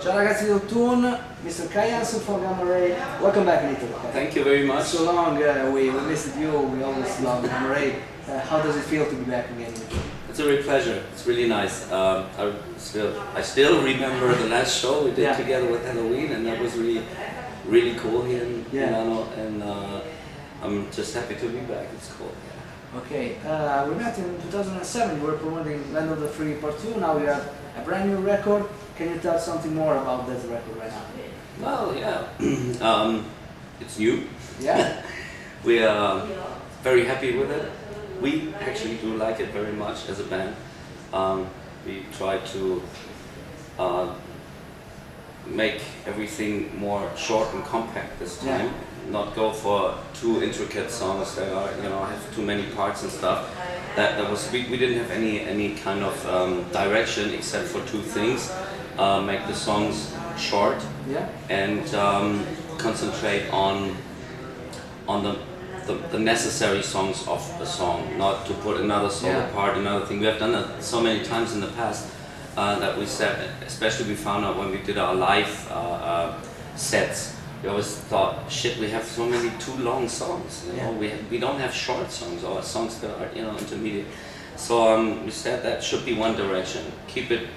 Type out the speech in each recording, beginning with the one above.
Ciao ragazzi del Tune, Mr. Hansen from Gamma Ray. Welcome back in Italy. Thank you very much. So long, we missed you, we always love Gamma Ray. How does it feel to be back again in Italy? It's a real pleasure. It's really nice. I still remember the last show we did together with Halloween, and that was really cool here in Milano. And I'm just happy to be back. It's cool. Okay, we met in 2007. We were promoting Land of the Free Part 2. Now we have a brand new record. Can you tell us something more about that record right now? Well, yeah, it's new. Yeah. We are very happy with it. We actually do like it very much as a band. We try to make everything more short and compact this time. Yeah. Not go for too intricate songs that are, have too many parts and stuff. That was we didn't have any kind of direction except for two things: make the songs short and concentrate on the necessary songs of the song, not to put another solo part, another thing. We have done that so many times in the past that we said, especially we found out when we did our live sets. We always thought, shit, we have so many too long songs. We don't have short songs or songs that are intermediate. So we said that should be one direction. Keep it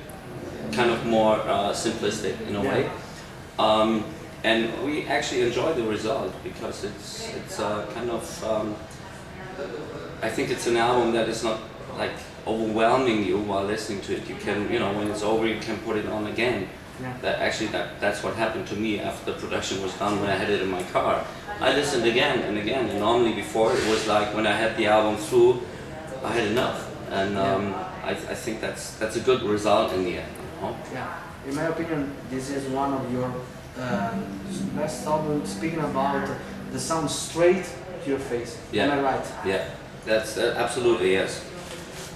kind of more simplistic in a way. And we actually enjoy the result because it's kind of I think it's an album that is not like overwhelming you while listening to it. You can when it's over you can put it on again. That's what happened to me after the production was done when I had it in my car. I listened again and again, and normally before it was like when I had the album through, I had enough, and I think that's a good result in the end. Yeah, in my opinion, this is one of your best albums. Speaking about the sound straight to your face. Am I right? Yeah, that's absolutely yes.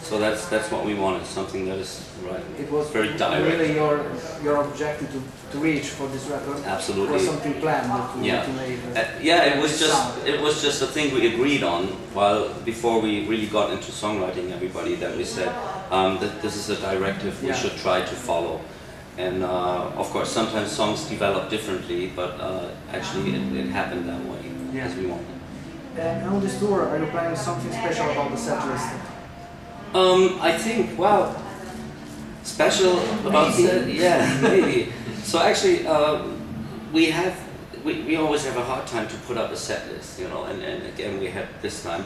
So that's what we wanted, something that is right. It was very direct. Really your objective to reach for this record. Absolutely. It was something planned to make. It was just a thing we agreed on while before we really got into songwriting. Everybody that we said that this is a directive we should try to follow. And of course, sometimes songs develop differently, but actually it happened that way as we wanted. And on this tour, are you planning something special about the set list? I think, well, special about maybe. So actually, we always have a hard time to put up a set list, and again we had this time.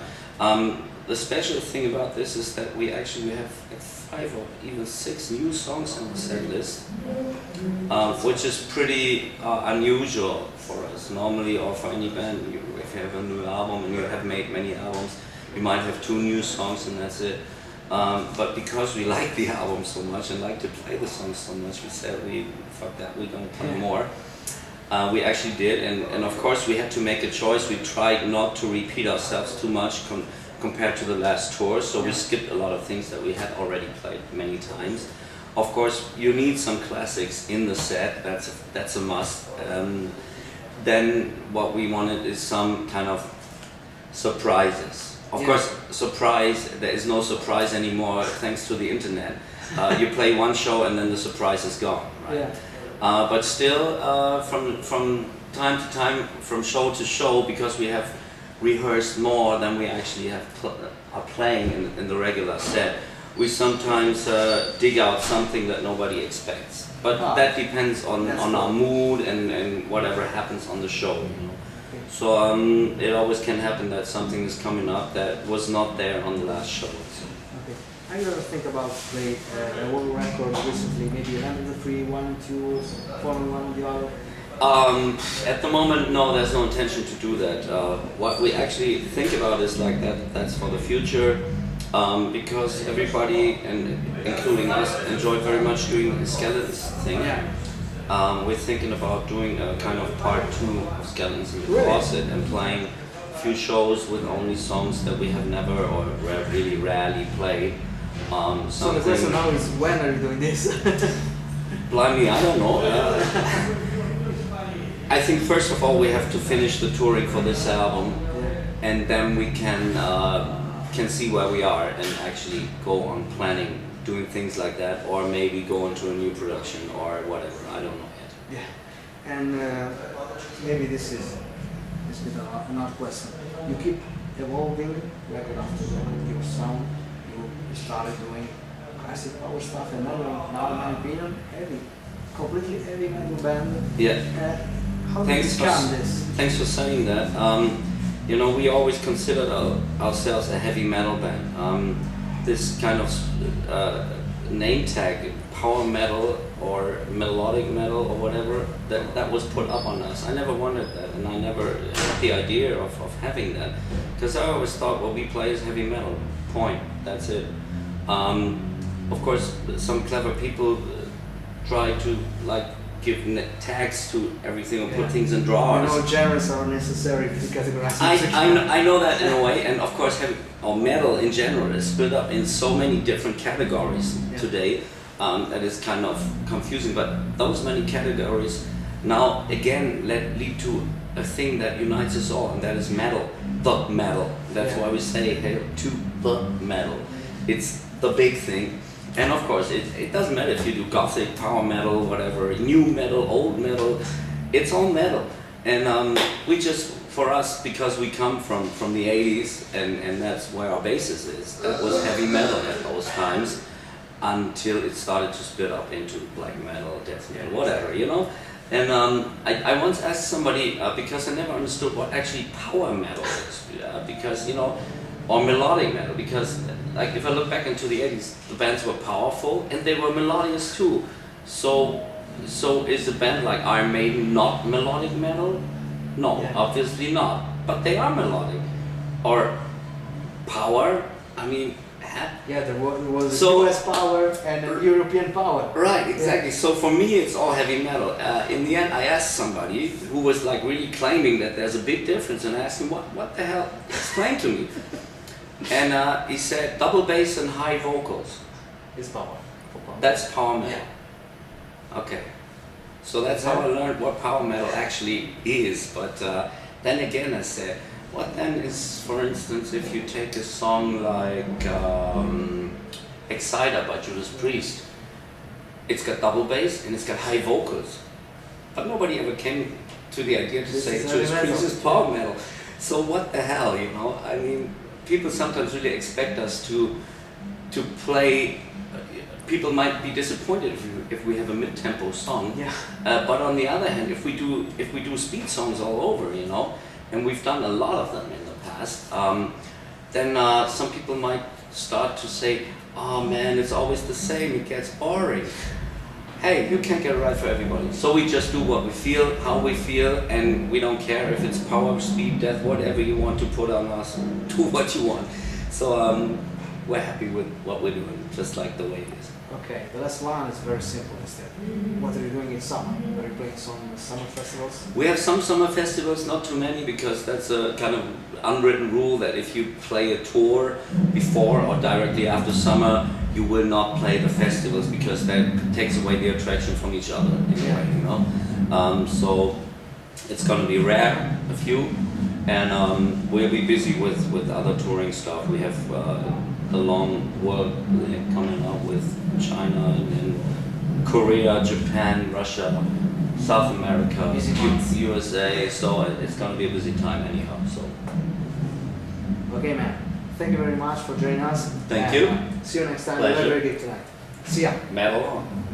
The special thing about this is that we have 5 or even 6 new songs on the set list, which is pretty unusual for us. Normally, or for any band, if you have a new album and you have made many albums, you might have 2 new songs and that's it. But because we like the album so much and like to play the songs so much, we said, fuck that, we're going to play more. We actually did, and of course we had to make a choice. We tried not to repeat ourselves too much compared to the last tour, so we skipped a lot of things that we had already played many times. Of course, you need some classics in the set, that's a must. Then what we wanted is some kind of surprises. Of course, there is no surprise anymore thanks to the internet. You play one show and then the surprise is gone, right? But still, from time to time, from show to show, because we have rehearsed more than we actually are playing in the regular set, we sometimes dig out something that nobody expects. But that depends on our mood and whatever happens on the show. So it always can happen that something is coming up that was not there on the last show. Okay. How do you ever think about play a world record recently? Maybe Land of the Free, 1 and 2, following one or the other? At the moment, no, there's no intention to do that. What we actually think about is like that's for the future, because everybody, and including us, enjoyed very much doing the Skeletons thing. We're thinking about doing a kind of part 2 of Skeletons in the Closet and playing a few shows with only songs that we have never or really rarely played. So the question now is, when are you doing this? Blimey, I don't know. I think first of all we have to finish the touring for this album, and then we can see where we are and actually go on planning doing things like that, or maybe go into a new production or whatever, I don't know. Yeah, and maybe this is another question. You keep evolving record after record, your sound. You started doing classic power stuff, and now in my opinion, completely heavy metal band. Yeah. How did you become this? Thanks for saying that. You know, we always considered ourselves a heavy metal band. This kind of name tag, power metal or melodic metal or whatever, that was put up on us. I never wanted that, and I never had the idea of having that, because I always thought, well, we play as heavy metal, point, that's it. Of course, some clever people try to like give tags to everything or put things in drawers. You know, genres are necessary to categorize music. I know that in a way, and of course metal in general is split up in so many different categories today that is kind of confusing, but those many categories now again lead to a thing that unites us all, and that is metal, the metal. That's why we say hail to the metal. It's the big thing. And of course, it doesn't matter if you do gothic, power metal, whatever, new metal, old metal, it's all metal. And we just, for us, because we come from the 80s, and that's where our basis is, that was heavy metal at those times, until it started to split up into black metal, death metal, whatever, you know? And I once asked somebody, because I never understood what actually power metal is, because, you know, or melodic metal, because like if I look back into the 80s, the bands were powerful and they were melodious too. So is a band like Iron Maiden not melodic metal? No, obviously not. But they are melodic. Or power? I mean, there was US power and European power. Right, exactly. So for me, it's all heavy metal. In the end, I asked somebody who was like really claiming that there's a big difference, and I asked him, what the hell? Explain to me. And he said double bass and high vocals. Is power. That's power metal. Okay. So that's how I learned what power metal actually is. But then again I said, what then is, for instance, if you take a song like Exciter by Judas Priest. It's got double bass and it's got high vocals. But nobody ever came to the idea to say Judas Priest is power metal. So what the hell, you know? I mean, people sometimes really expect us to play. People might be disappointed if we have a mid-tempo song. But on the other hand, if we do speed songs all over, you know, and we've done a lot of them in the past, then some people might start to say, "Oh man, it's always the same. It gets boring." Hey, you can't get it right for everybody. So we just do what we feel, how we feel, and we don't care if it's power, speed, death, whatever you want to put on us. Do what you want. So we're happy with what we're doing, just like the way it is. Okay, the last one is very simple instead. What are you doing in summer? Are you playing some summer festivals? We have some summer festivals, not too many, because that's a kind of unwritten rule that if you play a tour before or directly after summer, you will not play the festivals, because that takes away the attraction from each other in a way, you know. So it's going to be rare, a few, and we'll be busy with other touring stuff. We have a long world coming up with China and then Korea, Japan, Russia, South America, USA. So it's going to be a busy time anyhow. So. Okay, man. Thank you very much for joining us. Thank you. See you next time. Pleasure. Have a very good tonight. See ya. Metal on.